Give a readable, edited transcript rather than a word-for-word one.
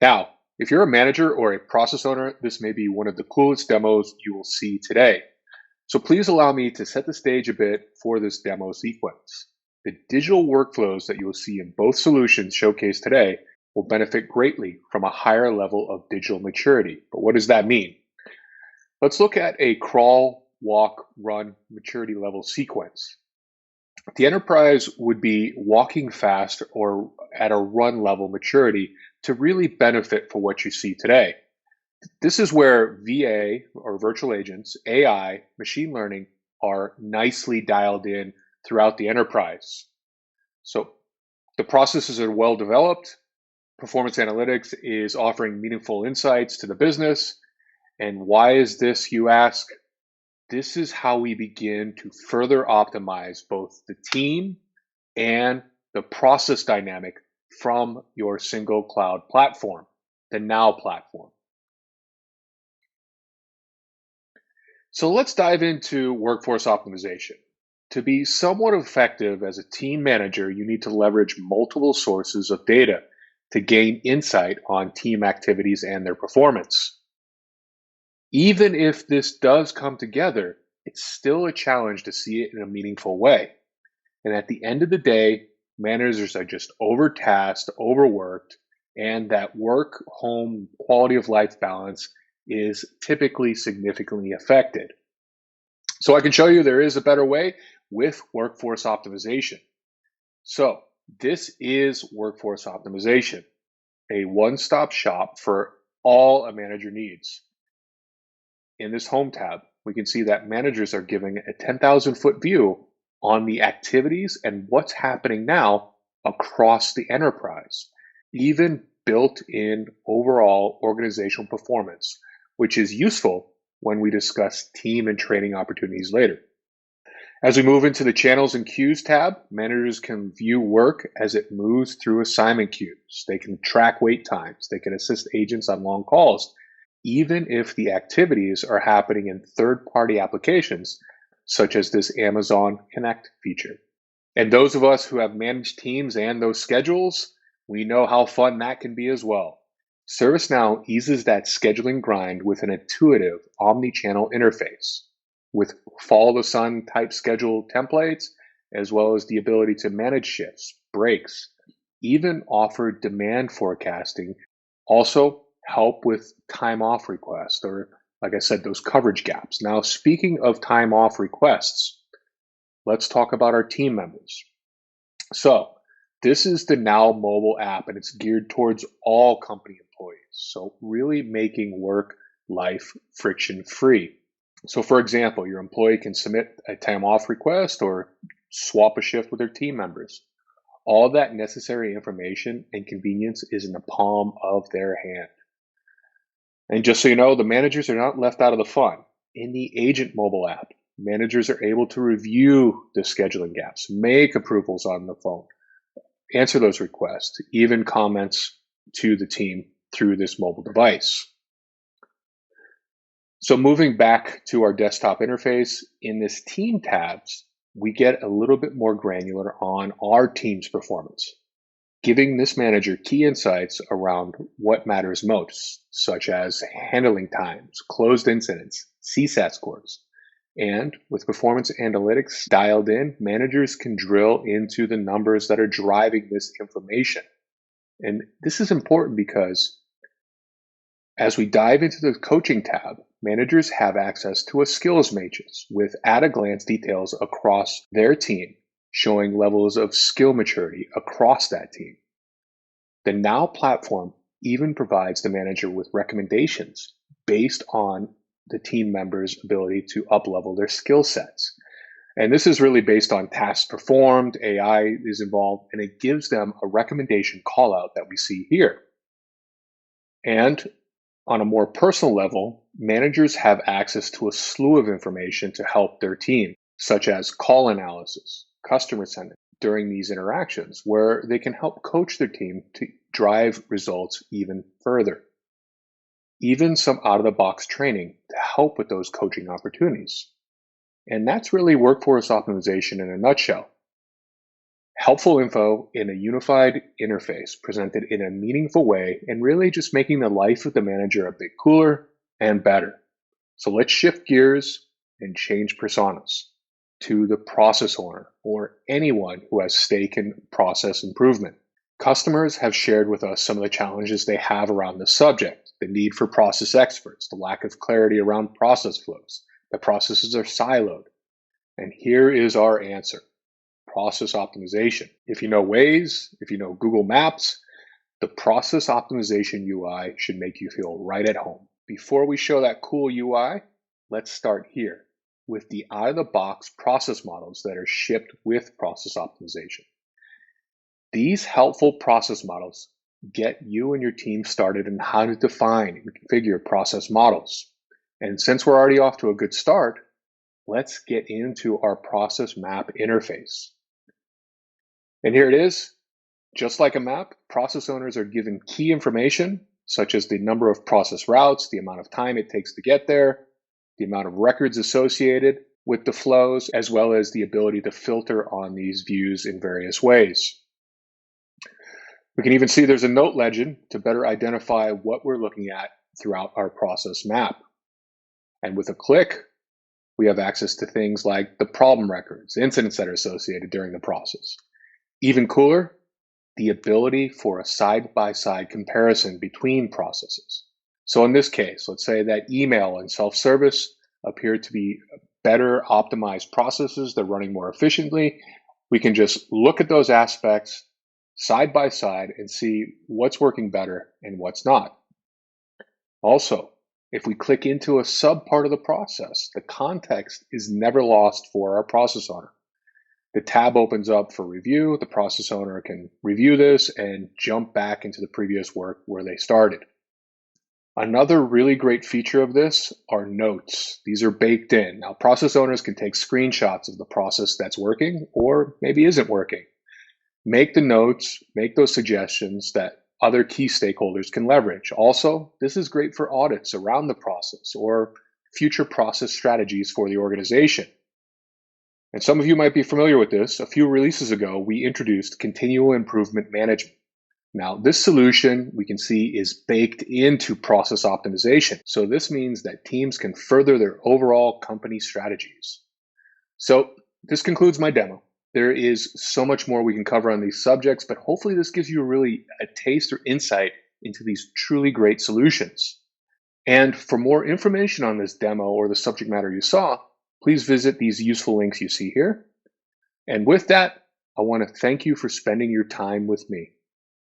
Now, if you're a manager or a process owner, this may be one of the coolest demos you will see today. So please allow me to set the stage a bit for this demo sequence. The digital workflows that you will see in both solutions showcased today will benefit greatly from a higher level of digital maturity. But what does that mean? Let's look at a crawl, walk, run maturity level sequence. The enterprise would be walking fast or at a run level maturity to really benefit for what you see today. This is where VA or virtual agents, AI, machine learning are nicely dialed in throughout the enterprise. So the processes are well developed. Performance analytics is offering meaningful insights to the business. And why is this, you ask? This is how we begin to further optimize both the team and the process dynamic from your single cloud platform, the Now platform. So let's dive into workforce optimization. To be somewhat effective as a team manager, you need to leverage multiple sources of data to gain insight on team activities and their performance. Even if this does come together, it's still a challenge to see it in a meaningful way. And at the end of the day, managers are just overtasked, overworked, and that work-home quality of life balance is typically significantly affected. So I can show you there is a better way with workforce optimization. So this is workforce optimization, a one-stop shop for all a manager needs. In this Home tab, we can see that managers are giving a 10,000-foot view on the activities and what's happening now across the enterprise, even built-in overall organizational performance, which is useful when we discuss team and training opportunities later. As we move into the Channels and Queues tab, managers can view work as it moves through assignment queues. They can track wait times. They can assist agents on long calls, even if the activities are happening in third-party applications, such as this Amazon Connect feature. And those of us who have managed teams and those schedules, we know how fun that can be as well. ServiceNow eases that scheduling grind with an intuitive omni-channel interface with follow the sun type schedule templates, as well as the ability to manage shifts, breaks, even offer demand forecasting, also help with time off requests, or like I said, those coverage gaps. Now, speaking of time off requests, let's talk about our team members. So this is the Now mobile app, and it's geared towards all company employees. So really making work life friction free. So for example, your employee can submit a time off request or swap a shift with their team members. All that necessary information and convenience is in the palm of their hand. And just so you know, the managers are not left out of the fun. In the Agent mobile app, managers are able to review the scheduling gaps, make approvals on the phone, answer those requests, even comments to the team through this mobile device. So moving back to our desktop interface, in this Team tabs, we get a little bit more granular on our team's performance, giving this manager key insights around what matters most, such as handling times, closed incidents, CSAT scores. And with performance analytics dialed in, managers can drill into the numbers that are driving this information. And this is important because as we dive into the Coaching tab, managers have access to a skills matrix with at-a-glance details across their team, showing levels of skill maturity across that team. The Now platform even provides the manager with recommendations based on the team members' ability to up-level their skill sets. And this is really based on tasks performed, AI is involved, and it gives them a recommendation call-out that we see here. And on a more personal level, managers have access to a slew of information to help their team, such as call analysis, customer sentiment during these interactions, where they can help coach their team to drive results even further. Even some out-of-the-box training to help with those coaching opportunities. And that's really workforce optimization in a nutshell. Helpful info in a unified interface presented in a meaningful way and really just making the life of the manager a bit cooler and better. So let's shift gears and change personas to the process owner or anyone who has stake in process improvement. Customers have shared with us some of the challenges they have around this subject, the need for process experts, the lack of clarity around process flows, the processes are siloed. And here is our answer: process optimization. If you know Waze, if you know Google Maps, the process optimization UI should make you feel right at home. Before we show that cool UI, let's start here with the out-of-the-box process models that are shipped with process optimization. These helpful process models get you and your team started in how to define and configure process models. And since we're already off to a good start, let's get into our process map interface. And here it is. Just like a map, process owners are given key information, such as the number of process routes, the amount of time it takes to get there, the amount of records associated with the flows, as well as the ability to filter on these views in various ways. We can even see there's a note legend to better identify what we're looking at throughout our process map. And with a click, we have access to things like the problem records, incidents that are associated during the process. Even cooler, the ability for a side-by-side comparison between processes. So in this case, let's say that email and self-service appear to be better optimized processes. They're running more efficiently. We can just look at those aspects side by side and see what's working better and what's not. Also, if we click into a sub part of the process, the context is never lost for our process owner. The tab opens up for review. The process owner can review this and jump back into the previous work where they started. Another really great feature of this are notes. These are baked in. Now, process owners can take screenshots of the process that's working or maybe isn't working. Make the notes, make those suggestions that other key stakeholders can leverage. Also, this is great for audits around the process or future process strategies for the organization. And some of you might be familiar with this. A few releases ago, we introduced continual improvement management. Now, this solution we can see is baked into process optimization. So this means that teams can further their overall company strategies. So this concludes my demo. There is so much more we can cover on these subjects, but hopefully this gives you really a taste or insight into these truly great solutions. And for more information on this demo or the subject matter you saw, please visit these useful links you see here. And with that, I want to thank you for spending your time with me.